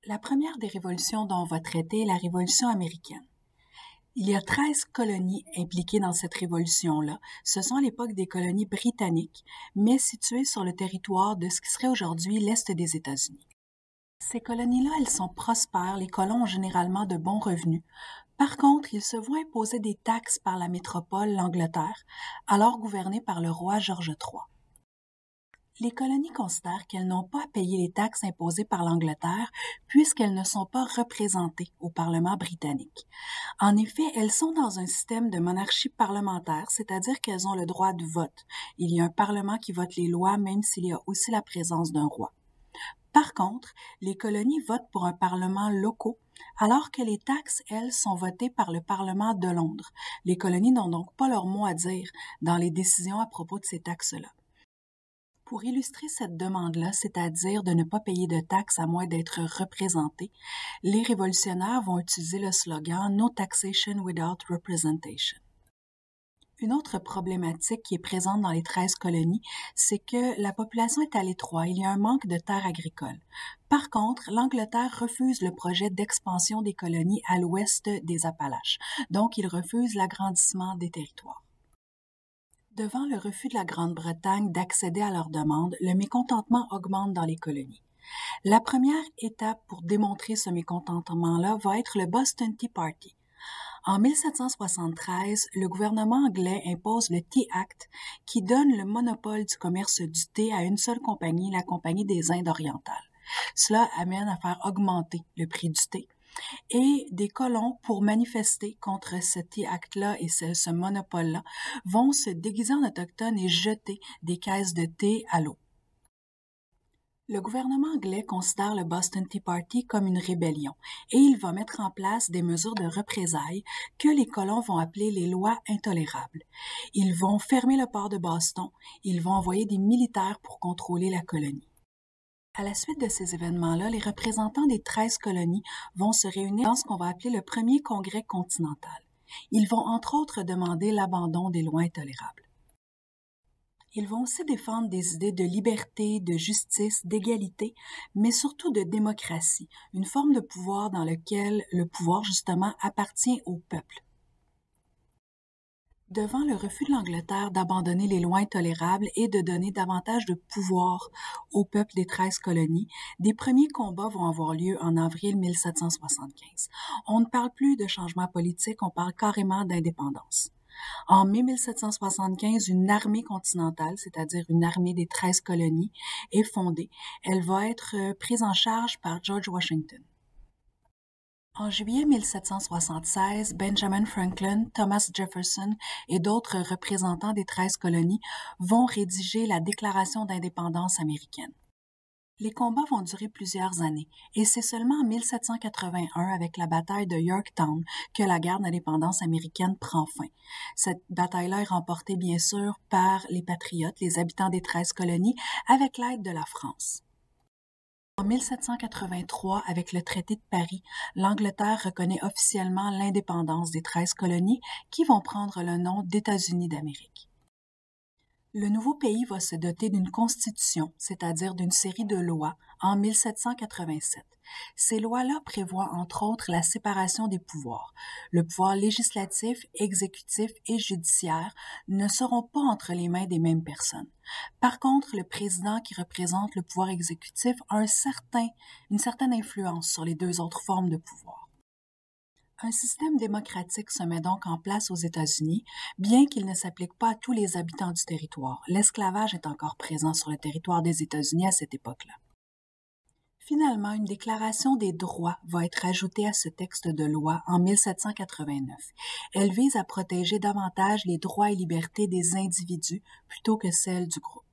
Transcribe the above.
La première des révolutions dont on va traiter est la Révolution américaine. Il y a 13 colonies impliquées dans cette révolution-là. Ce sont à l'époque des colonies britanniques, mais situées sur le territoire de ce qui serait aujourd'hui l'Est des États-Unis. Ces colonies-là, elles sont prospères, les colons ont généralement de bons revenus. Par contre, ils se voient imposer des taxes par la métropole, l'Angleterre, alors gouvernée par le roi George III. Les colonies considèrent qu'elles n'ont pas à payer les taxes imposées par l'Angleterre puisqu'elles ne sont pas représentées au Parlement britannique. En effet, elles sont dans un système de monarchie parlementaire, c'est-à-dire qu'elles ont le droit de vote. Il y a un Parlement qui vote les lois, même s'il y a aussi la présence d'un roi. Par contre, les colonies votent pour un Parlement local, alors que les taxes, elles, sont votées par le Parlement de Londres. Les colonies n'ont donc pas leur mot à dire dans les décisions à propos de ces taxes-là. Pour illustrer cette demande-là, c'est-à-dire de ne pas payer de taxes à moins d'être représentés, les révolutionnaires vont utiliser le slogan « No taxation without representation ». Une autre problématique qui est présente dans les 13 colonies, c'est que la population est à l'étroit, il y a un manque de terres agricoles. Par contre, l'Angleterre refuse le projet d'expansion des colonies à l'ouest des Appalaches, donc il refuse l'agrandissement des territoires. Devant le refus de la Grande-Bretagne d'accéder à leurs demandes, le mécontentement augmente dans les colonies. La première étape pour démontrer ce mécontentement-là va être le Boston Tea Party. En 1773, le gouvernement anglais impose le Tea Act qui donne le monopole du commerce du thé à une seule compagnie, la Compagnie des Indes orientales. Cela amène à faire augmenter le prix du thé. Et des colons, pour manifester contre ce Tea Act-là et ce monopole-là, vont se déguiser en autochtones et jeter des caisses de thé à l'eau. Le gouvernement anglais considère le Boston Tea Party comme une rébellion et il va mettre en place des mesures de représailles que les colons vont appeler les lois intolérables. Ils vont fermer le port de Boston, ils vont envoyer des militaires pour contrôler la colonie. À la suite de ces événements-là, les représentants des 13 colonies vont se réunir dans ce qu'on va appeler le premier congrès continental. Ils vont entre autres demander l'abandon des lois intolérables. Ils vont aussi défendre des idées de liberté, de justice, d'égalité, mais surtout de démocratie, une forme de pouvoir dans lequel le pouvoir justement appartient au peuple. Devant le refus de l'Angleterre d'abandonner les lois intolérables et de donner davantage de pouvoir au peuple des 13 colonies, des premiers combats vont avoir lieu en avril 1775. On ne parle plus de changement politique, on parle carrément d'indépendance. En mai 1775, une armée continentale, c'est-à-dire une armée des 13 colonies, est fondée. Elle va être prise en charge par George Washington. En juillet 1776, Benjamin Franklin, Thomas Jefferson et d'autres représentants des 13 colonies vont rédiger la Déclaration d'indépendance américaine. Les combats vont durer plusieurs années et c'est seulement en 1781, avec la bataille de Yorktown, que la guerre d'indépendance américaine prend fin. Cette bataille-là est remportée bien sûr par les patriotes, les habitants des 13 colonies, avec l'aide de la France. En 1783, avec le traité de Paris, l'Angleterre reconnaît officiellement l'indépendance des 13 colonies qui vont prendre le nom d'États-Unis d'Amérique. Le nouveau pays va se doter d'une constitution, c'est-à-dire d'une série de lois, en 1787. Ces lois-là prévoient entre autres la séparation des pouvoirs. Le pouvoir législatif, exécutif et judiciaire ne seront pas entre les mains des mêmes personnes. Par contre, le président qui représente le pouvoir exécutif a une certaine influence sur les deux autres formes de pouvoir. Un système démocratique se met donc en place aux États-Unis, bien qu'il ne s'applique pas à tous les habitants du territoire. L'esclavage est encore présent sur le territoire des États-Unis à cette époque-là. Finalement, une déclaration des droits va être ajoutée à ce texte de loi en 1789. Elle vise à protéger davantage les droits et libertés des individus plutôt que celles du groupe.